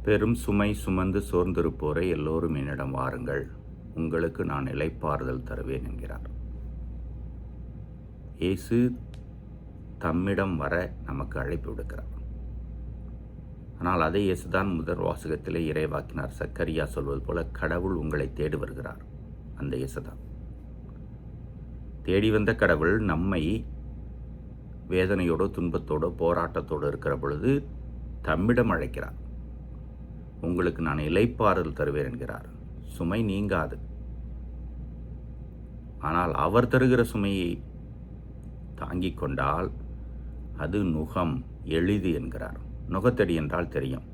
பெரும் சுமை சுமந்து சோர்ந்திருப்போரை எல்லோரும் என்னிடம் வாருங்கள், உங்களுக்கு நான் இளைப்பாறுதல் தருவேன் என்கிறார். இயேசு தம்மிடம் வர நமக்கு அழைப்பு விடுக்கிறார். ஆனால் அதே இயேசுதான் முதல் வாசகத்திலே இறைவாக்கினார் சக்கரியா சொல்வது போல, கடவுள் உங்களை தேடி வருகிறார். அந்த இயேசுதான் தேடி வந்த கடவுள் நம்மை வேதனையோடு துன்பத்தோடு போராட்டத்தோடு இருக்கிற பொழுது தம்மிடம் அழைக்கிறார். உங்களுக்கு நான் இளைப்பாறுதல் தருவேன் என்கிறார். சுமை நீங்காது. ஆனால் அவர் தருகிற சுமையை தாங்கிக் கொண்டால் அது நுகம் எளிது என்கிறார். நுகத்தடி என்றால் தெரியும்.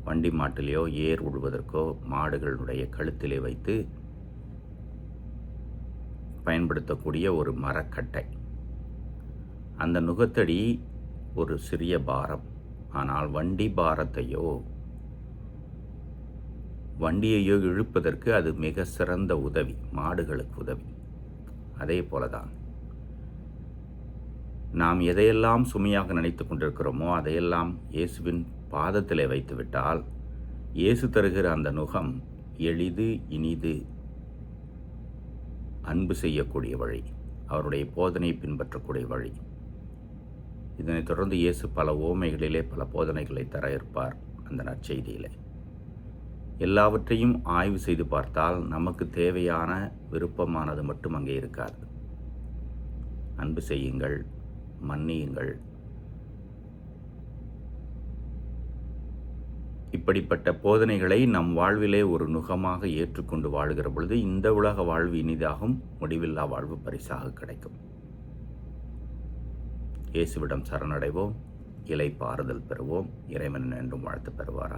வண்டி மாட்டிலேயோ ஏர் உழுவதற்கோ மாடுகளுடைய கழுத்திலே வைத்து பயன்படுத்தக்கூடிய ஒரு மரக்கட்டை. அந்த நுகத்தடி ஒரு சிறிய பாரம். ஆனால் வண்டியையோ இழுப்பதற்கு அது மிக சிறந்த உதவி, மாடுகளுக்கு உதவி. அதே போலதான் நாம் எதையெல்லாம் சுமையாக நினைத்து கொண்டிருக்கிறோமோ அதையெல்லாம் இயேசுவின் பாதத்திலே வைத்துவிட்டால் இயேசு தருகிற அந்த நுகம் எளிது, இனிது, அன்பு செய்யக்கூடிய வழி, அவருடைய போதனை பின்பற்றக்கூடிய வழி. இதனைத் தொடர்ந்து இயேசு பல ஓமைகளிலே பல போதனைகளை தர இருப்பார். அந்த நற்செய்தியிலே எல்லாவற்றையும் ஆய்வு செய்து பார்த்தால் நமக்கு தேவையான விருப்பமானது மட்டும் அங்கே இருக்காது. அன்பு செய்யுங்கள், மன்னியுங்கள், இப்படிப்பட்ட போதனைகளை நம் வாழ்விலே ஒரு நுகமாக ஏற்றுக்கொண்டு வாழ்கிற பொழுது இந்த உலக வாழ்வு இனிதாகும், முடிவில்லா வாழ்வு பரிசாக கிடைக்கும். இயேசுவிடம் சரணடைவோம், இளைப்பாறுதல் பெறுவோம். இறைவன் என்றும் வாழ்த்து பெறுவாராக.